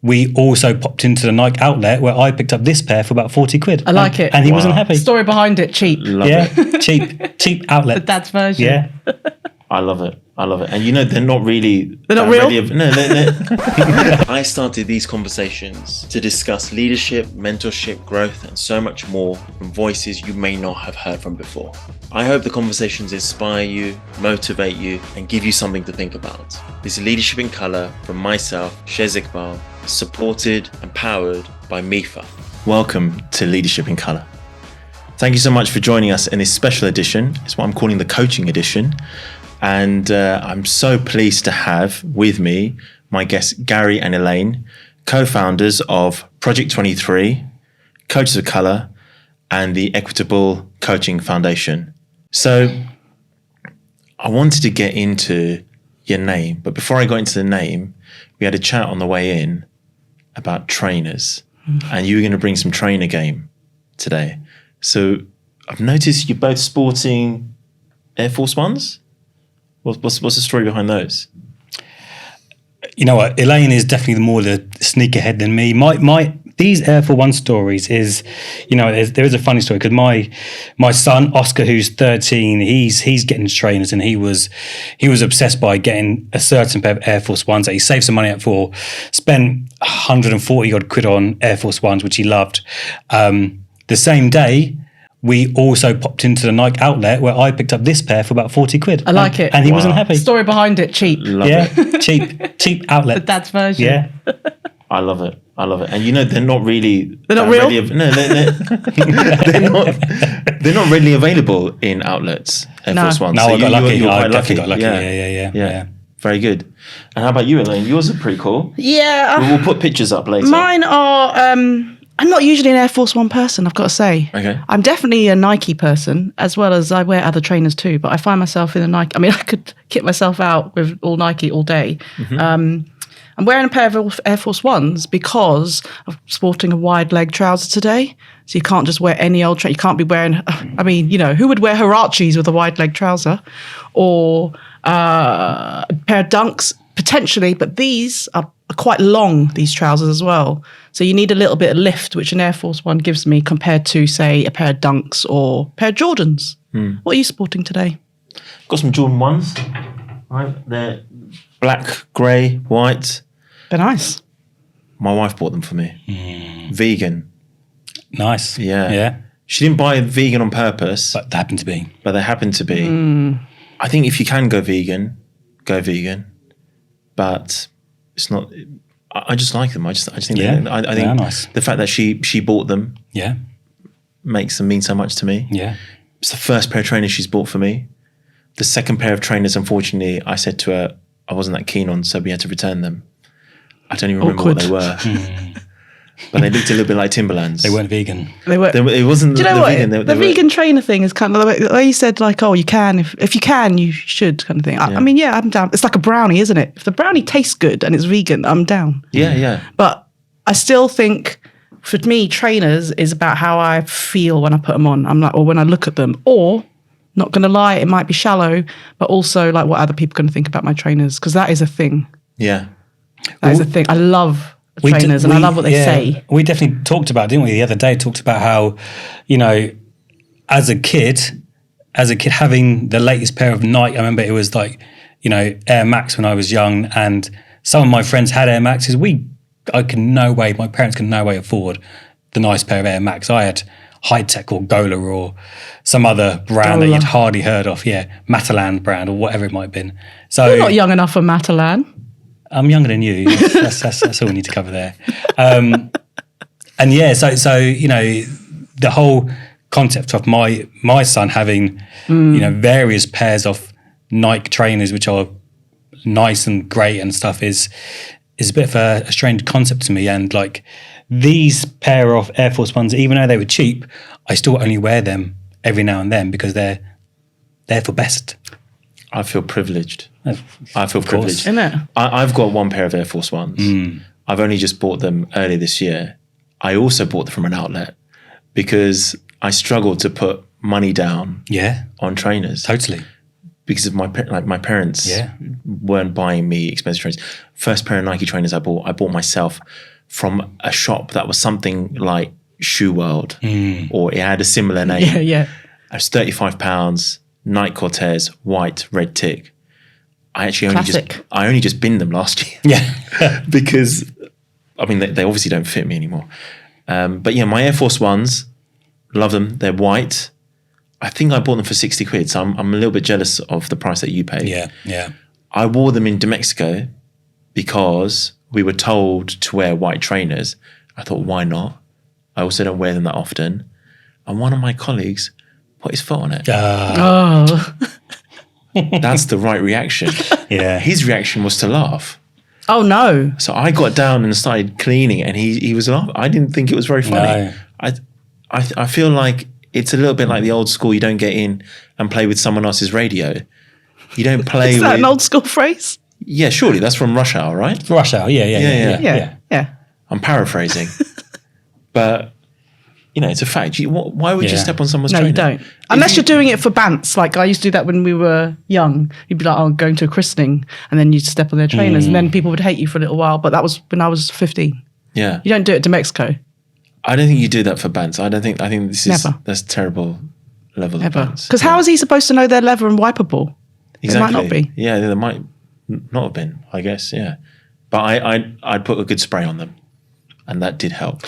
we also popped into the Nike outlet where I picked up this pair for about 40 quid. I like it. And he wasn't happy. Story behind it, cheap. Love it. cheap outlet. The dad's version. Yeah. I love it. I love it. And you know, they're not really... They're not real? No, I started these conversations to discuss leadership, mentorship, growth, and so much more from voices you may not have heard from before. I hope the conversations inspire you, motivate you, and give you something to think about. This is Leadership in Colour from myself, Shez Iqbal, supported and powered by MIFA. Welcome to Leadership in Colour. Thank you so much for joining us in this special edition. It's what I'm calling the coaching edition. And I'm so pleased to have with me my guests Gary and Elaine, co-founders of Project 23, Coaches of Colour, and the Equitable Coaching Foundation. So I wanted to get into your name, but before I got into the name, we had a chat on the way in about trainers, and you were going to bring some trainer game today. So I've noticed you're both sporting Air Force Ones. What's the story behind those? You know what? Elaine is definitely more the sneakerhead than me. These Air Force One stories is, you know, there is a funny story because my son Oscar, who's 13, he's getting trainers, and he was obsessed by getting a certain pair of Air Force Ones that he saved some money up for, spent 140 odd quid on Air Force Ones, which he loved. The same day, we also popped into the Nike outlet where I picked up this pair for about 40 quid. I like it. And he wasn't happy. Story behind it, cheap. Love it. cheap outlet. The dad's version. Yeah. I love it. I love it. And you know, they're not really... They're not real? No, they're not readily available in outlets, Air Force Ones. No, So I got lucky. You're I quite definitely lucky. got lucky. Yeah. Very good. And how about you, Elaine? Yours are pretty cool. Yeah. We'll put pictures up later. Mine are... I'm not usually an Air Force One person, I've got to say. Okay. I'm definitely a Nike person, as well as I wear other trainers too, but I find myself in a Nike... I mean, I could kit myself out with all Nike all day. Mm-hmm. I'm wearing a pair of Air Force Ones because I'm sporting a wide leg trouser today. So you can't just wear any old You can't be wearing... I mean, you know, who would wear Huaraches with a wide leg trouser? Or a pair of Dunks, potentially, but these are quite long, these trousers as well. So you need a little bit of lift, which an Air Force One gives me compared to, say, a pair of Dunks or a pair of Jordans. What are you sporting today? Got some Jordan 1s. Right? They're black, grey, white. They're nice. My wife bought them for me. Vegan. Nice. Yeah. She didn't buy vegan on purpose. But they happen to be. I think if you can go vegan, go vegan. But it's not... I just like them. I just think I think nice. The fact that she bought them makes them mean so much to me. Yeah. It's the first pair of trainers she's bought for me. The second pair of trainers, unfortunately, I said to her I wasn't that keen on, so we had to return them. I don't even remember what they were. But they looked a little bit like Timberlands. They weren't vegan. They were. It wasn't. Do you know what? Vegan. The vegan trainer thing is kind of like you said, like, oh, you can. If you can, you should, kind of thing. I mean, yeah, I'm down. It's like a brownie, isn't it? If the brownie tastes good and it's vegan, I'm down. Yeah. But I still think, for me, trainers is about how I feel when I put them on. I'm like, or when I look at them, or not going to lie, it might be shallow, but also like what other people are going to think about my trainers, because that is a thing. Yeah. That is a thing. I love trainers and I love what they say. We definitely talked about, didn't we, the other day, talked about how, you know, as a kid having the latest pair of Nike, I remember it was like, you know, Air Max when I was young, and some of my friends had Air Maxes. My parents could no way afford the nice pair of Air Max. I had High-Tech or Gola or some other brand that you'd hardly heard of. Yeah, Matalan brand or whatever it might have been. So you're not young enough for Matalan. I'm younger than you. That's all we need to cover there. And yeah, so you know, the whole concept of my son having you know, various pairs of Nike trainers which are nice and great and stuff is a bit of a strange concept to me. And like these pair of Air Force Ones, even though they were cheap, I still only wear them every now and then because they're for best. I feel privileged. I feel privileged. Isn't it? I've got one pair of Air Force Ones. I've only just bought them earlier this year. I also bought them from an outlet because I struggled to put money down on trainers. Totally. Because of my parents weren't buying me expensive trainers. First pair of Nike trainers I bought myself from a shop that was something like Shoe World, or it had a similar name. Yeah, yeah. It was £35, Nike Cortez, white, red tick. I actually only just binned them last year. Yeah. Because, I mean, they obviously don't fit me anymore. But yeah, my Air Force Ones, love them. They're white. I think I bought them for 60 quid, so I'm a little bit jealous of the price that you paid. Yeah, yeah. I wore them into Mexico because we were told to wear white trainers. I thought, why not? I also don't wear them that often. And one of my colleagues put his foot on it. Oh. That's the right reaction. Yeah. His reaction was to laugh. Oh, no. So I got down and started cleaning it, and he was laughing. I didn't think it was very funny. No. I feel like it's a little bit like the old school. You don't get in and play with someone else's radio. You don't play Is that with... an old school phrase? Yeah, surely. That's from Rush Hour, right? Rush Hour, yeah. I'm paraphrasing. But, you know, it's a fact. Why would you step on someone's trainer? No, you don't. Unless you're doing it for bants. Like I used to do that when we were young. You'd be like, oh, I'm going to a christening. And then you'd step on their trainers. And then people would hate you for a little while. But that was when I was 15. Yeah. You don't do it to Mexico. I don't think you do that for bands. I think this is... Never. That's terrible level of Ever. bands. Because how is he supposed to know they're leather and wipeable? Exactly. It might not be. Yeah, there might not have been, I guess, yeah. But I'd put a good spray on them. And that did help.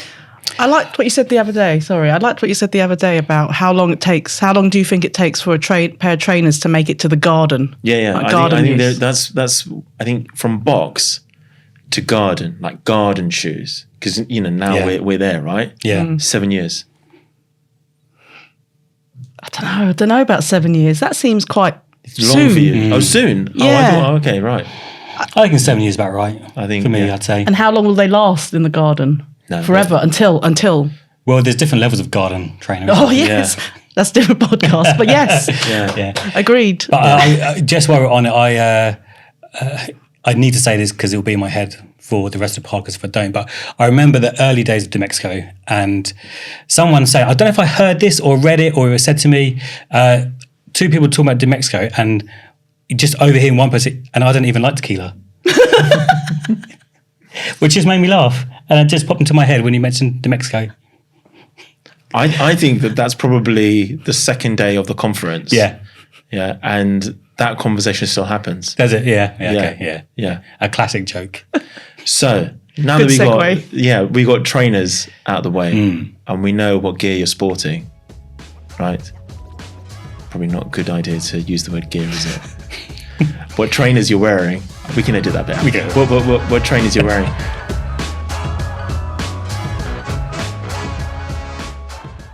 I liked what you said the other day. Sorry. I liked what you said the other day about how long it takes. How long do you think it takes for a pair of trainers to make it to the garden? Yeah. Like I think use. that's I think from box to garden, like garden shoes. Because, you know, now we're there, right? Yeah. 7 years. I don't know about 7 years. That seems quite Long soon. for you. Oh, soon? Yeah. Oh, I thought, okay, right. I reckon 7 years is about right. I think, for me, yeah. I'd say. And how long will they last in the garden? No, Forever until. Well, there's different levels of garden training. Oh yes, that's a different podcast. But yes, Yeah. agreed. But I just while we're on it, I need to say this because it'll be in my head for the rest of the podcast if I don't. But I remember the early days of De Mexico, and someone said, I don't know if I heard this or read it or it was said to me, two people talking about De Mexico, and just overhearing one person, and I don't even like tequila. Which just made me laugh. And it just popped into my head when you mentioned De Mexico. I think that's probably the second day of the conference. Yeah. Yeah. And that conversation still happens. Does it? Yeah. Okay. Yeah. A classic joke. So now Good that we got trainers out of the way and we know what gear you're sporting, right? Probably not a good idea to use the word gear, is it? What trainers you're wearing. We can edit that bit out. We can. What trainers you're wearing.